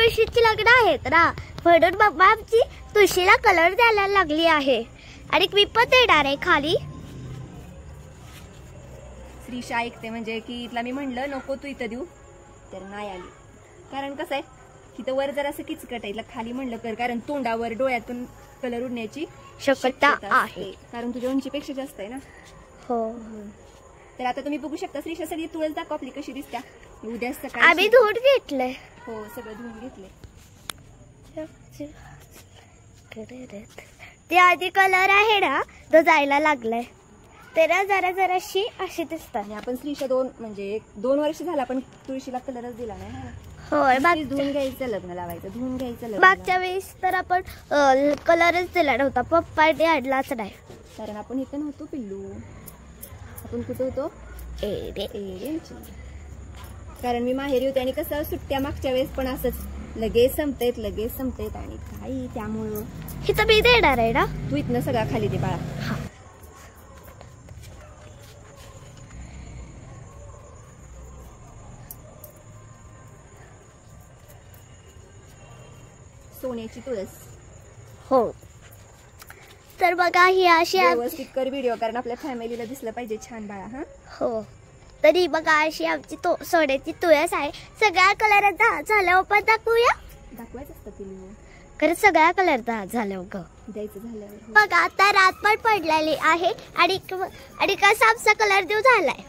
तुळशीची लग्न आहेत ना, म्हणून मम्मा आमची तुळशीला कलर द्यायला लागली आहे आणि मी पण देणार आहे खाली. श्रीशा ऐकते म्हणजे की तिला मी म्हणलं नको तू इथं देऊ, तर नाही आली. कारण कसं आहे तिथं वर जरा असं किचकट आहे, खाली म्हणलं कर, कारण तोंडावर डोळ्यातून कलर उडण्याची शक्यता आहे, कारण तुझ्या उंचीपेक्षा जास्त आहे ना. हो. तर आता तुम्ही बघू शकता श्रीशा सगळी तुळस दाखव आपली कशी दिसत्या. उद्या सकाळी आम्ही धुवून घेतलंय. हो सगळं धुवून घेतलंय. ते आधी कलर आहे ना तो जायला लागलाय, तेरा जरा जराशी अशी दिसतात. आणि आपण श्रीशा 2 वर्ष झाला आपण तुळशीला कलरच दिला नाही ना. होय, धुवून घ्यायचं लग्न लावायचं, धुवून घ्यायचं लग्न. मागच्या वेळेस तर आपण कलरच दिला नव्हता, पप्पाने आणलाच नाही. कारण आपण इथं नव्हतो पिल्लू, आपण कुठं होतो एरेंची. कारण मी माहेरी होते आणि कसं सुट्ट्या मागच्या वेळेस पण असंच लगेच संपतेत आणि काही त्यामुळं इथं मी देणार आहे ना. तू इथनं सगळा खाली दे बाळा. सोन्याची तुळस. हो, तर बघा ही अशी व्यवस्थित कर व्हिडिओ, कारण आपल्या फॅमिलीला दिसलं पाहिजे छान बाळा. हा हो, तरी बघा अशी आमची सोन्याची तुळस आहे. सगळ्या कलर झाल्यावर पण दाखवूया. दाखवायचं असतं पिल्लू, खरं सगळ्या कलर झाल्यावर ग द्यायचं झाल्यावर. बघा आता रात पण पडलेली आहे आणि कसा आमचा कलर देऊ झालाय.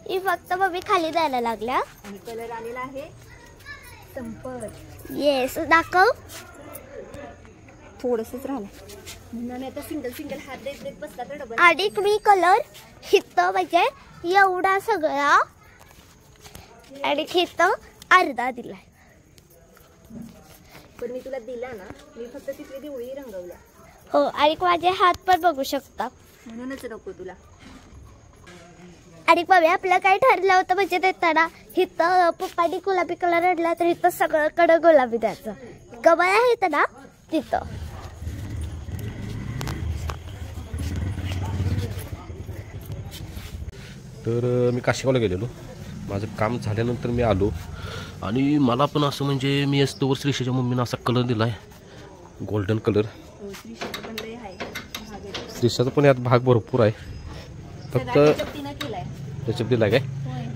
ही फक्त मम्मी खाली द्यायला लागल्या आणि कलर आलेला आहे संपत. येस, दाखव. थोडंसंच राहिलं म्हणून आता सिंगल हात देत बसला तर डबल. आणि मी कलर हिथं म्हणजे एवढा सगळा आणि हिथं अर्धा दिलाय. पण मी तुला दिला ना, मी फक्त तिथली दिवळी रंगवल्या. हो, आणि माझे हात पण बघू शकता, म्हणूनच नको तुला. आणि मम्मी आपलं काय ठरलं होतं म्हणजे देताना हिथं पप्पानी गुलाबी कलर आणला तर हिथं सगळ्याकडे गुलाबी द्यायचं. कमळ आहे ना तिथं. तर मी काशीगावला गेलेलो, माझं काम झाल्यानंतर मी आलो आणि मला पण असं म्हणजे मी असतो श्रीशाच्या मम्मीनं असा कलर दिला आहे, गोल्डन कलर. श्रीशाचा पण यात भाग भरपूर आहे, फक्त त्याच्यात दिलाय काय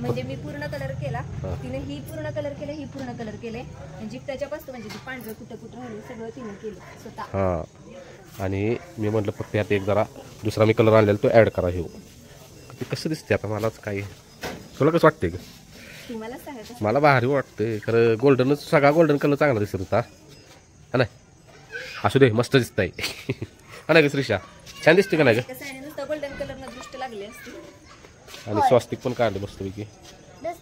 म्हणजे मी पूर्ण कलर केला, तिने ही पूर्ण कलर केले, ही पूर्ण कलर केले, म्हणजे त्याच्यापासून म्हणजे पांढरं कुठं राहिलं सगळं तिने केलं स्वतः. हां, आणि मी म्हटलं फक्त यात एक जरा दुसरा मी कलर आणलेला तो ॲड करा. हे ते कसं दिसते आता मलाच काय, तुला कसं वाटते का? तुम्हाला सांगायचं मला भारी वाटते खरं, गोल्डनच सगळा गोल्डन कलर चांगला दिसत होता हा नाही. असू दे, मस्त दिसत आहे हा नाही का श्रीशा, छान दिसते का नाही का? गोल्डन कलर ना दृष्ट लागली असते. आणि स्वस्तिक पण काढले मस्तपैकी.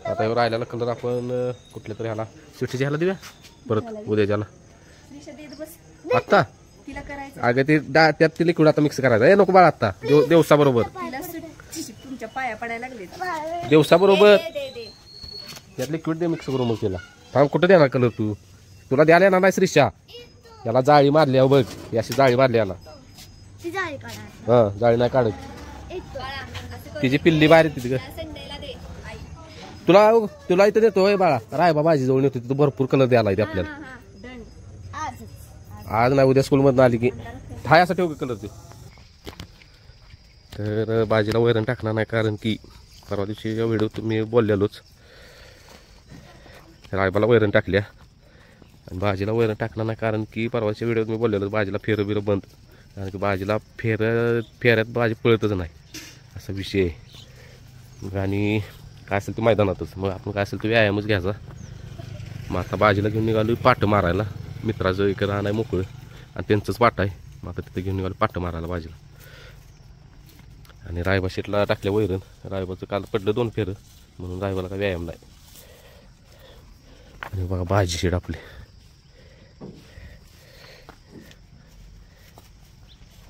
आता एवढा राहिलेला कलर आपण कुठल्या तरी ह्याला स्वीटच्या ह्याला देऊया परत उद्याच्याला. आत्ता अगं ते त्यात ते लिक्विड आता मिक्स करायचं आहे. नको बाळा, आता दिवसा बरोबर तुमच्या पाया पडायला लागले दिवसा बरोबर त्यात लिक्विड दे मिक्स करू. मग तिला थांब, कुठं देणार कलर तू? तुला द्यायला येणार नाही श्रीशा. याला जाळी मारली बघ, ही अशी जाळी मारली याला. हा, जाळी नाही काढत, तिची पिल्ली बाहेर येते तिथं. तुला इथं देतोय बाळा, रायबा माझी जवळ येतो, तिथं भरपूर कलर द्यायला येते आपल्याला. आज नाही, उद्या स्कूलमधून आली की हाय असं ठेव कलर ते. तर भाजीला वैरण टाकणार नाही, कारण की परवा दिवशी व्हिडिओ तुम्ही बोललेलोच, रायबाला वैरण टाकल्या आणि भाजीला वैरण टाकणार नाही, कारण की परवाच्या व्हिडिओत मी बोललेलो भाजीला फेरं बिरं बंद, कारण की भाजीला फेऱ्यात भाजी पळतच नाही असा विषय आहे. आणि काय असेल ते मैदानातच, मग आपण काय असेल तो व्यायामच घ्यायचा. मग आता भाजीला घेऊन निघालो पाटं मारायला, मित्राचं इकडं राहणार मोकळं आणि त्यांचंच पाट आहे. मग आता तिथं घेऊन निघालो पाटं मारायला भाजीला. आणि रायबा शेटला टाकल्या वैरण, रायबाचं काल पडलं 2 फेरं, म्हणून रायबाला काय व्यायाम नाही. आणि बघा भाजी शेड आपली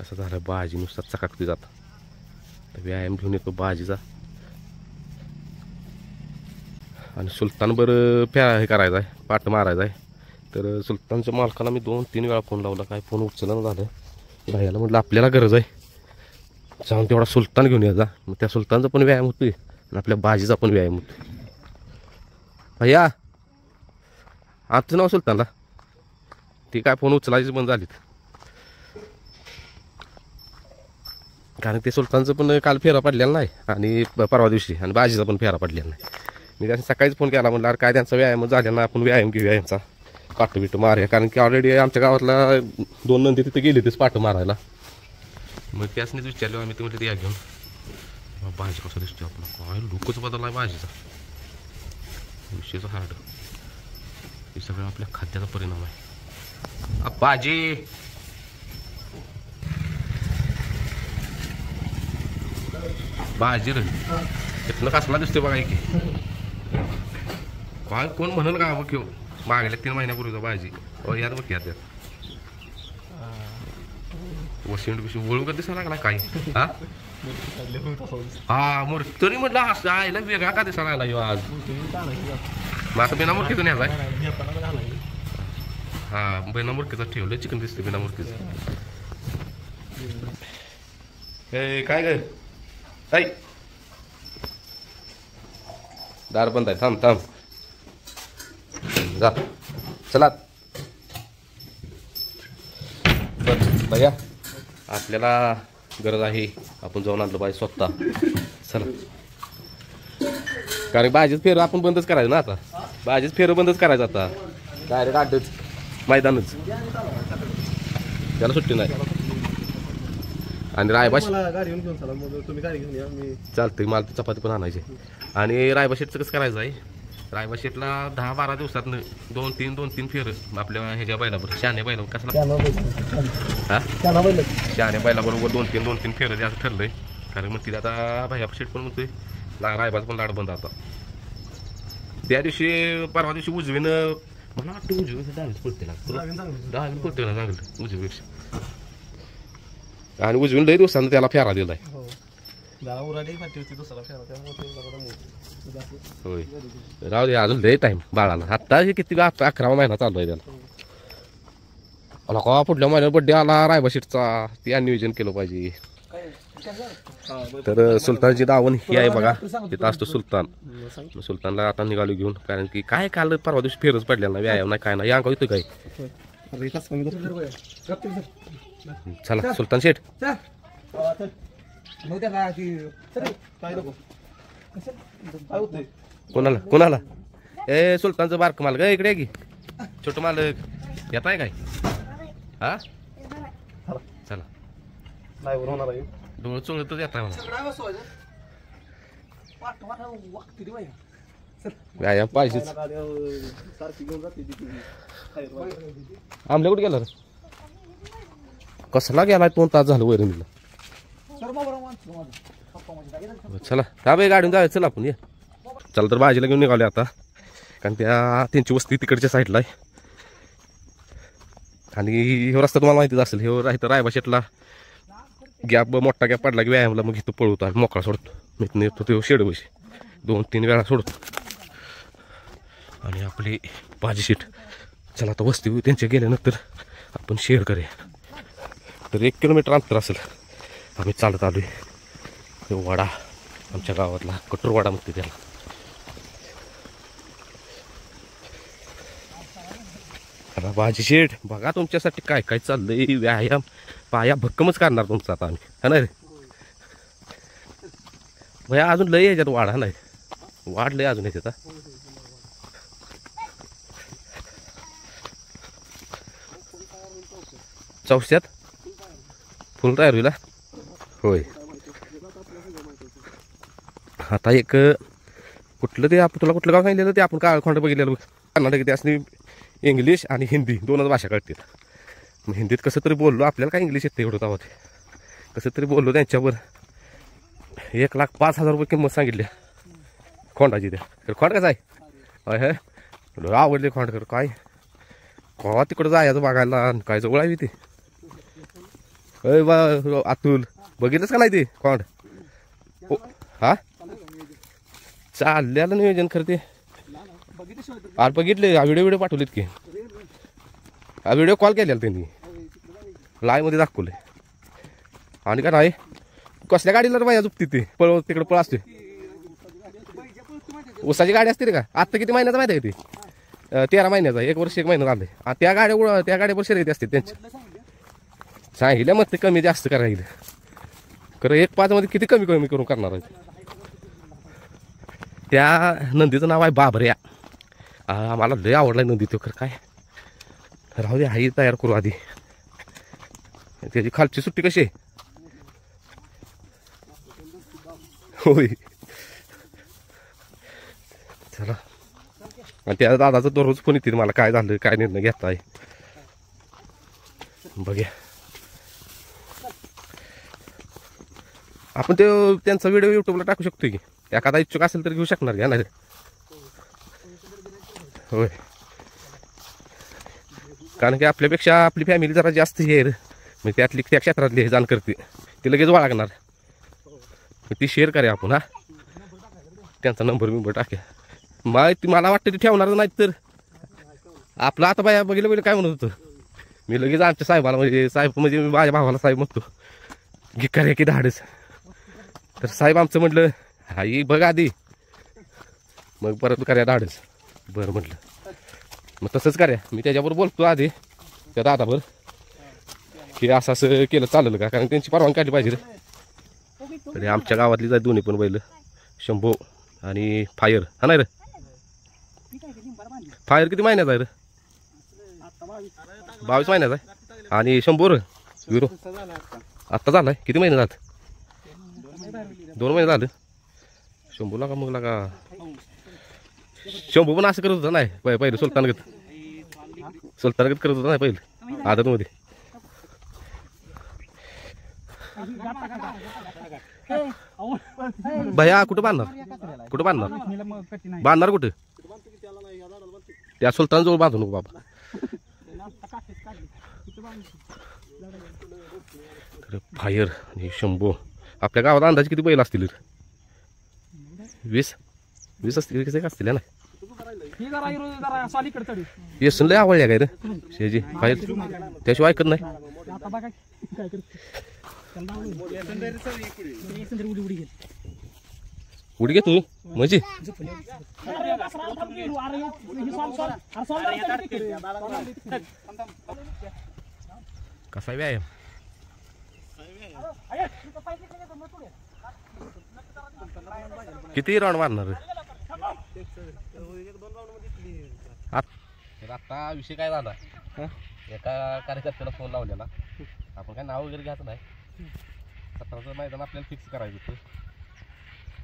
असं झालं, भाजी नुसता चकाकती जाता. व्यायाम घेऊन येतो भाजीचा. आणि सुलतान बरं हे करायचं आहे, पाट मारायचा आहे. तर सुलतानच्या मालकाला मी 2-3 वेळा फोन लावला, काय फोन उचलणं झालं. भैयाला म्हटलं आपल्याला गरज आहे, जाऊन तेवढा सुलतान घेऊन यायचा. मग त्या सुलतानचा पण व्यायाम होतोय आणि आपल्या भाजीचा पण व्यायाम होतोय. भैया आजचं नाव सुलतानला ती काय फोन उचलायची बंद झालीत कारण ते सुलतानचं पण काल फेरा पडलेला नाही आणि परवा दिवशी आणि बाजीचा पण फेरा पडलेला नाही. मी त्यांनी सकाळीच फोन केला म्हणलं काय त्यांचा व्यायाम झाला ना आपण व्यायाम घेऊया यांचा पाठ बिट मारूया कारण की ऑलरेडी आमच्या गावातला 2 नंदी तिथे गेली तेच पाठ मारायला. मग त्यासनीच विचारलं आम्ही ते म्हटलं या घेऊन भाजी कसं दिसतो आपला काय लुकच बदलला आहे भाजीचा विषयचा हार्ड हे सगळं आपल्या खाद्याचा परिणाम आहे. भाजी भाजी रे तिथनं कसला दिसतोय बघा की काय कोण म्हणेल का बघ मागल्या 3 महिन्यापूर्वीचा भाजी यात बघ यात वशिंड बिशी वळू का दिसायला लागला काय हा हा मोर तरी म्हटलं असं आयला वेगळा का दिसायला लागला ह्यो आज मग आता बिना मुरकीचं न्यायचा हा बिना मुरकीचं ठेवलं चिकन दिसते बिना मुरकीचं. हे काय ग ताई दार बंद आहे थांब थांब जा चला भैया आपल्याला गरज आहे आपण जाऊन आणलं पाहिजे स्वतः चला कारण भाजीच फेर आपण बंदच करायचं ना आता भाजीच फेर बंदच करायचं आता डायरेक्ट अड्डच मैदानच त्याला सुट्टी नाही आणि रायबाशी चालतंय मला ती चपाती पण आणायची आणि रायबा शेटचं कसं करायचं आहे रायबा शेटला 10-12 दिवसात 2-3 फेर आपल्या ह्याच्या बैलाबरोबर शहाण्या बैलावर कसला हा शहाण्या बैलाबरोबर 2-3 फेर असं ठरलंय कारण मग तिला आता भाई शेट पण म्हणतोय रायबाचा पण लाड बंद आता. त्या दिवशी परवा दिवशी उजवीनं मला वाटतं उजवीचं 10 पडते पडते ना चांगलं उजवीपेक्षा आणि उजवीन लई दिवसानं त्याला फेरा दिलाय होय राहू दे अजून लई टाइम बाळाला आत्ता किती 11वा महिना चालू आहे त्याला मला का पुढल्या महिन्यात बड्डे आला रायबा शेटचा ते नियोजन केलं पाहिजे. तर सुलतानची दावण ही आहे बघा तिथं असतो सुलतान सुलतानला आता निघालो घेऊन कारण की काय काल परवा दिवशी फेरच पडलेला ना व्यायाम नाही काय नाही या येतो काय चला सुलतान शेठ कोणाला कोणाला ए सुलतानचं बारक मालक इकडे की छोट मालक येत आहे काय हा चला डोळ चोळत येत आहे मला व्यायाम पाहिजेच. आमल्या कुठे गेला कसला गेला 2 तास झालं वैरणीला चला हा बाई गाडीन जायचं चला आपण ये चला तर भाजीला घेऊन निघाले आता कारण त्यांची वस्ती तिकडच्या साईडला आहे आणि हे रस्ता तुम्हाला माहितीच असेल हे राहतं रायबा शेटला गॅप मोठा गॅप पडला की व्यायामला मग इथं पळवतो आणि मोकळा सोडतो मी येतो ते शेडवशी 2-3 वेळा सोडतो आणि आपली भाजी शीट चला आता वस्ती त्यांच्या गेल्यानंतर आपण शेअर करूया. तर 1 किलोमीटर अंतर असेल आम्ही चालत आलो आहे वाडा आमच्या गावातला कटूरवाडा म्हणते त्याला. आता भाजी शेठ बघा तुमच्यासाठी काय काय चाललंय व्यायाम पाया भक्कमच करणार तुमचा आता आम्ही हा ना रे भया अजून लय याच्यात वाढा नाही वाढलंय अजून याच्यात चौशात फुल तयार होईल होय. आता एक कुठलं ते आपण तुला कुठलं गाव सांगितलेलं ते आपण काळखोंड बघितलेलं कर्नाटक ते असणे इंग्लिश आणि हिंदी 2च भाषा कळतील. मग हिंदीत कसं तरी बोललो आपल्याला काय इंग्लिश येते एवढं गावात कसं तरी बोललो त्यांच्यावर 1,05,000 रुपये किंमत सांगितली खोंडाची त्या खोंड कसं आहे हे आवडले खोंड कर काय कवा तिकडं जायचं बघायला काय जवळ आहे ते अय बा अतुल बघितलंच का नाही ते खोंड हा चालल्याला नियोजन खरं ते आज बघितले व्हिडिओ पाठवलेत की व्हिडिओ कॉल केलेला त्यांनी लाईव्ह मध्ये दाखवले आणि का नाही कसल्या गाडीला तर पाहिजे झुपती ते पळ तिकडे पळ असते उसाची गाडी असते रे का आत्ता किती महिन्याचा माहिती आहे 13 महिन्याचा, 1 वर्ष 1 महिना झाले. त्या गाड्यावर शर्यती असते त्यांची. सांगितलं मग ते कमी जास्त करायला खरं 1-5 मध्ये किती कमी करून करणार आहे. त्या नंदीचं नाव आहे बाबऱ्या. आम्हाला लय आवडला नंदी तो. खरं काय राहू दे, आई तयार करू आधी. त्याची खालची सुट्टी कशी आहे. होय चला. आणि त्या दादाचं दररोज फोन येतील मला, काय झालं काय निर्णय घेताय बघ्या. आपण ते त्यांचा व्हिडिओ युट्यूबला टाकू शकतो की. एखादा इच्छुक असेल तर घेऊ शकणार घ्या ना. होय कारण की आपल्यापेक्षा आपली फॅमिली जरा जास्त हे म्हणजे त्यातली त्या क्षेत्रातली हे जाण करते. ती लगेच लागणार ती शेअर करूया आपण. हा त्यांचा नंबर टाक्या. मला वाटतं ते ठेवणार नाही तर आपलं आता बाया बघितलं काय म्हणत होतं मी लगेच आमच्या साहेबाला म्हणजे साहेब म्हणजे मी माझ्या भावाला साहेब म्हणतो की करूया की धाडस. तर साहेब आमचं म्हटलं आई बघ आधी मग परत करूया धाडस. बरं म्हटलं मग तसंच करूया. मी त्याच्याबरोबर बोलतो आधी त्या दादाबर की असं केलं चालेल का, कारण त्यांची परवानगी काढली पाहिजे. तरी आमच्या गावातली जाय दोन्ही पण बैल, शंभू आणि फायर. हा नाही रे फायर किती महिन्याचा आहे रे. 22 महिन्याचा आहे. आणि शंभू रे विरो आत्ता झालाय. किती महिने झाले. 2 महिने झाले. शंभूला का मग का शंभू पण असं करत होता नाही पहिले सुलतानगत करत होता नाही पहिले आदतमध्ये. भैया कुठं बांधणार कुठं त्या सुलतानजवळ बांधू नको बाबा. फायर आणि शंभू आपल्या गावात अंदाज किती बैल असतील. 20 असतील ना. येसून लय आवडल्या काय रे शेजी फायर त्याशिवाय ऐकत नाही. उडी घे तू म्हणजे कसा व्यायाम. किती राऊंड मारणार आता. विषय काय झाला एका कार्यकर्त्याला फोन लावलेला. आपण काय नाव वगैरे घ्यायचं नाही. 17चं मैदान आपल्याला फिक्स करायचं होतं.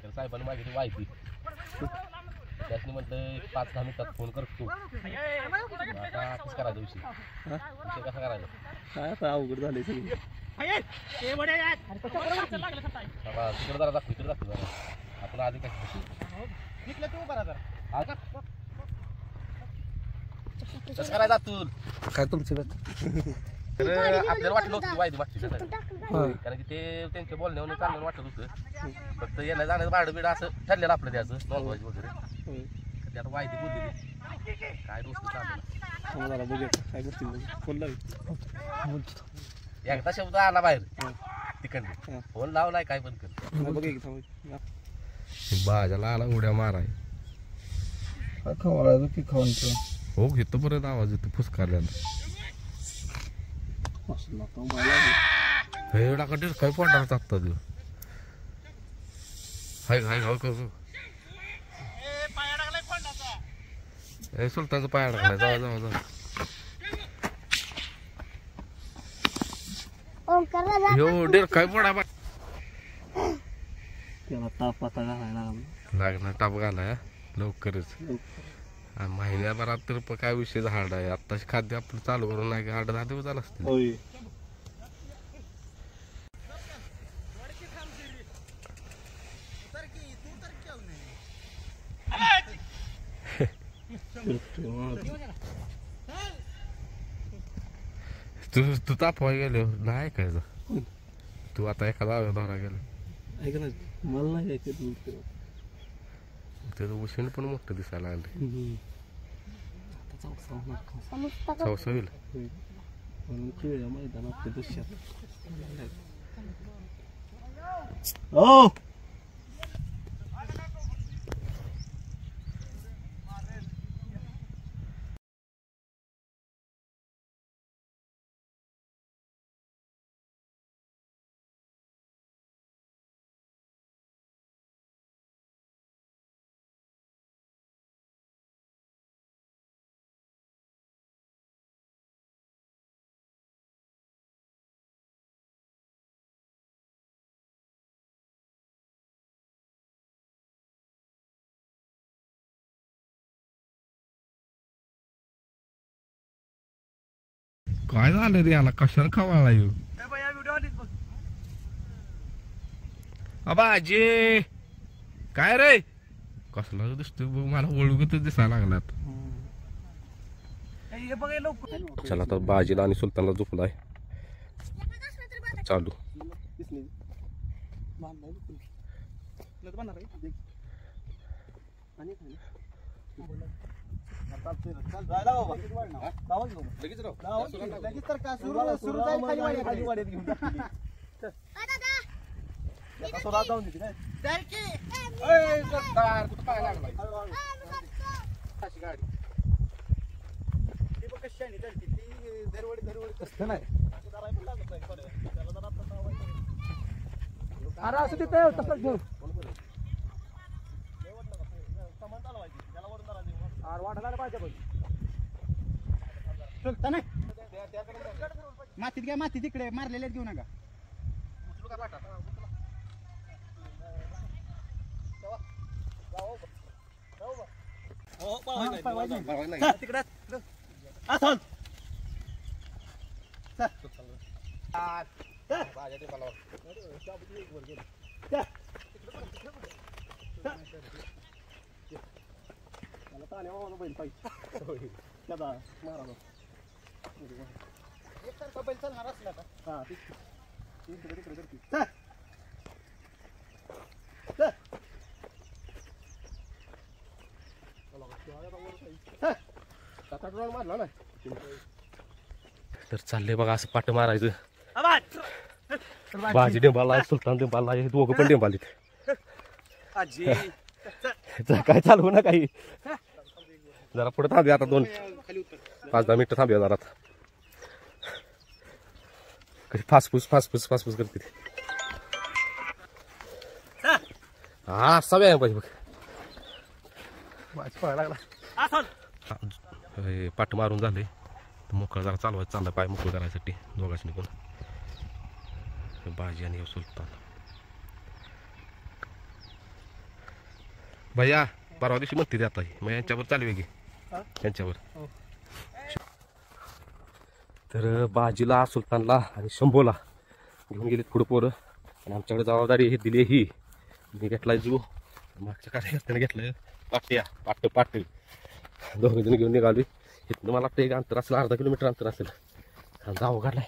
तर साहेबांनी मागितली माहिती. त्यातनी म्हटलं 5-10 मिनिटात फोन करतो. आता कसं करायचा विषय कसा करायचा काय आता अवघड झाले सगळं. तिकडे जरा दाखव जरा आपण आधी काय कसं करायचं तू काय तुमची तर आपल्याला वाटलं होतं वायदी मागची कारण की ते त्यांच्या बोलण्यावर चांगलं वाटत होतं. फक्त येणं जाण्याचं भाडं बिडं असं ठरलेलं आपलं द्यायचं नॉनव्हेज वगैरे. ते आता वायदी बोलली काय दोस्त चाललं बघूया काय करतील. एकदा शब्द आला बाहेर तिकडे फोन लावलाय काय पण कर बाजाला आला उड्या माराय खवळायचं की खाऊन हो घेतो परत आवाज येतो फुसकारल्याला. एवढा कधीच काय पडणार आत्ता तू हाय सुलतानचा पाय अडकलाय. जाऊ हो डेर काय पडा त्याला ताप आता घालायला लागणार. ताप घालाय लवकरच महिन्याभरात तर काय विषय झाड आहे. आत्ताच खाद्य आपलं चालू करून नाही 8-10 दिवस झाला असतील. तू तापवाय गेलो नाही काय तू आता एखादा दौरा गेला मला नाही त्याचं उशीण पण मोठं दिसायला लागलं. चौसा होईल मैदानात काय झालं रे याला कशाला खवाळला येऊ बाजे काय रे कसला दिसतोय मला ओळखतच दिसायला लागलात चला तर बाजीला आणि सुलतानला झोपलाय चालू मातीत काय माती तिकडे मारलेले घेऊ नका चालणार असला का तर चाललंय बघा असं पाट मारायचं बाजी डेंबाला सुलतान डेंबाला हे दोघं पण डेंबालीत काय चालू ना काही जरा पुढे थांबूया आता 5-10 मिनिटं थांबूया जरा कधी फासफूस करते हा सवय पाहिजे बघ लागला पाठ मारून झाले तर मोकळा जरा चालवायचं चालला पाय मोकळं करायसाठी दोघांनी पण बाजी आणि सुलतान भैया परवा दिवशी म्हणते ते आता मग यांच्यावर चालवे गे यांच्यावर तर बाजीला सुलतानला आणि शंभूला घेऊन गेलीत पुढं पोरं आणि आमच्याकडे जबाबदारी ही दिली ही मी घेतलाय जीव मागच्या कार्यकर्त्याने घेतलं पाट दोघं जण घेऊन निघाली इथनं मला वाटतं एक अंतर असेल अर्धा किलोमीटर अंतर असेल जाऊ काढलाय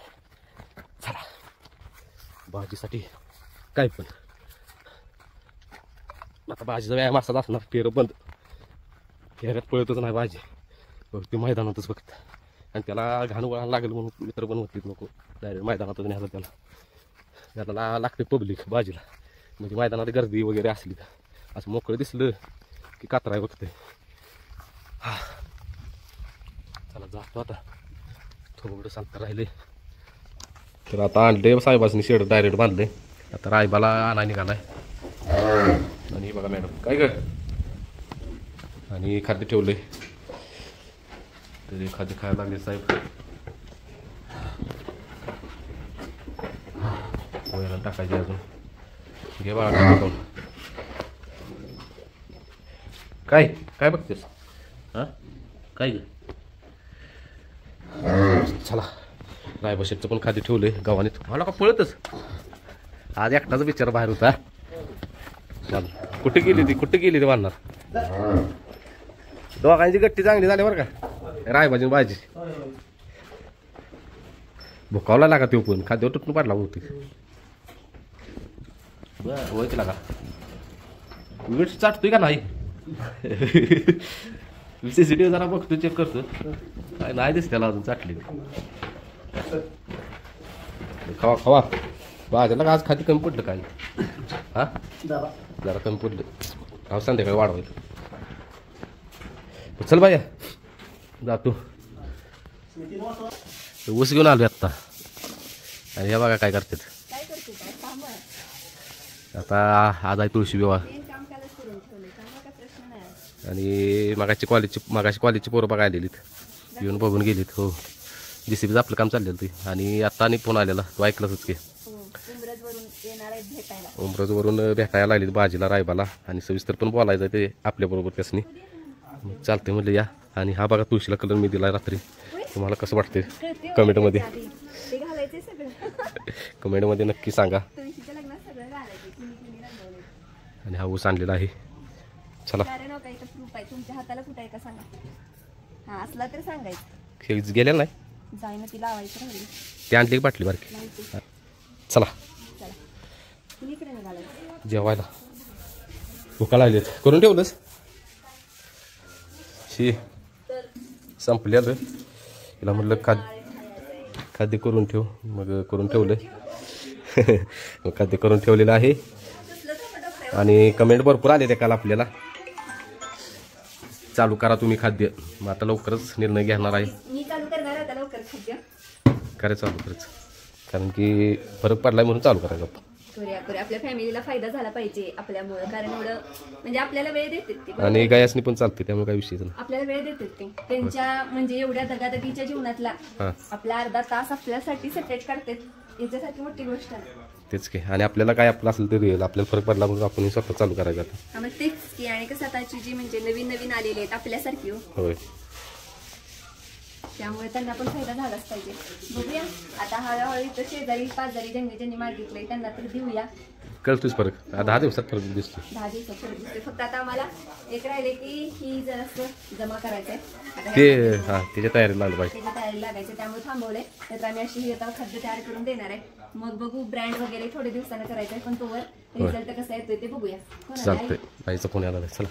चला बाजीसाठी काय पण आता बाजीचा व्यायाम असाच असणार फेर बंद फेऱ्यात पळतच नाही बाजी बघ ते मैदानातच फक्त आणि त्याला घाण वळण लागेल म्हणून मित्र पण होतीत नको डायरेक्ट मैदानातच न्यायचं त्याला लागते पब्लिक बाजीला म्हणजे मैदानात गर्दी वगैरे असली तर असं मोकळं दिसलं की कातराय बघते हा चला जातो आता थोडं सांगता राहिले तर आता आणले साहेबांनी शेड डायरेक्ट बांधले आता रायबाला आणा निघालाय आणि बघा मॅडम काय ग आणि खाद्य ठेवले तरी खाद्य खायला लागले साहेब वैरण टाकायचे अजून घे बाळा काय काय बघतेस हा काय ग चला रायबा पण खाद्य ठेवले गावाने मला का पळतच आज एकटाच बिचारा बाहेर होता चल कुठे गेली रे बांधणार दोघांची गट्टी चांगली झाली बरं का रायबाजी भाजी भुकावला लागा तो पण खाद्यावर तुटून पाडला होती बरं लागा वीट चाटतोय का नाही सीसीटीव्ही जरा बघतो चेक करतो काय नाही दिसत त्याला अजून चाटली खावा भाज्याला आज खाती कमी पडलं काय हा जरा कमी पडलं संध्याकाळी वाढवायचं चल बाया जातो ऊस घेऊन आलो आत्ता आणि या बघा काय करतात आता आज आहे तुळशी विवाह आणि मागाशी कॉलेजची पोरं बघायला आलेलीत येऊन बघून गेलीत हो JCBचं आपलं काम चाललेलं ते आणि आता आणि फोन आलेला तो ऐकलाच की उमरजवरून भेटायला लागलीत बाजीला रायबाला आणि सविस्तर पण बोलायचं ते आपल्याबरोबर त्यासनी चालते म्हणलं या आणि हा बघा तुळशीला कलर मी दिला रात्री तुम्हाला कसं वाटते कमेंटमध्ये ते घालायचे सगळं कमेंटमध्ये नक्की सांगा. तुळशीच्या लग्नात सगळं घालायचे, कुणी रंगवले. आणि हा ऊस आणलेला आहे. चला कारण हो काही प्रूफ आहे तुमच्या हाताला कुठं आहे का सांगा. हा असला तर सांगायचं. हे गेलेलं नाही जाय ना ती लावायची राहिली. ते आणली की बाटली बारकी. लावते. चला चला कुणीकडे निघालायचं. जेवायला भुका लागलेत. करून ठेवलंस शी संपले आलं. तिला म्हटलं खाद्य करून ठेव. मग करून ठेवलं. मग खाद्य करून ठेवलेलं आहे. आणि कमेंट भरपूर आले ते काल आपल्याला चालू करा तुम्ही खाद्य. मग आता लवकरच निर्णय घेणार आहे. मी चालू करणार आता लवकर खाद्य. करायचं चालू करायचं कारण की फरक पडलाय म्हणून चालू करायचं आपण. करूया आपल्या फॅमिलीला फायदा झाला पाहिजे आपल्यामुळं. कारण एवढं म्हणजे आपल्याला वेळ देतात ते. आणि गायासनी पण चालते त्यामुळे काही विषयच नाही. आपल्याला वेळ देतात ते. त्यांच्या म्हणजे एवढ्या दगादगीच्या जीवनातला हां आपला अर्धा तास आपल्यासाठी सेपरेट करतात. याच्यासाठी मोठी गोष्ट आहे. तेच की. आणि आपल्याला काय आपलं असेल तरी आपल्याला फरक पडला म्हणून आपण स्वतः चालू करायचं आता. हा मग तेच की. आणि कसं आताची जी म्हणजे नवीन नवीन आलेली आहेत आपल्यासारखी हो, होय त्यामुळे त्यांना पण फायदा झालाच पाहिजे. बघूया आता हळूहळू इथं शेजारी पाजारी ज्यांनी मागितलंय त्यांना तर देऊया. कळतोच फरक. 10 दिवसात फरक दिसतो. 10 दिवसात फरक दिसते. फक्त आता आम्हाला एक राहिले की ही जरासं जमा करायचंय. आता ते हां त्याच्या तयारीला लागलं पाहिजे. त्याची तयारी लागायची त्यामुळे थांबवलंय. तर आम्ही अशी आता खाद्य तयार करून देणार आहे. मग बघू ब्रँड वगैरे थोडे दिवसानं करायचंय पण तोवर रिझल्ट कसा येतोय ते बघूया. चालतंय. बाईचा फोन आला चला.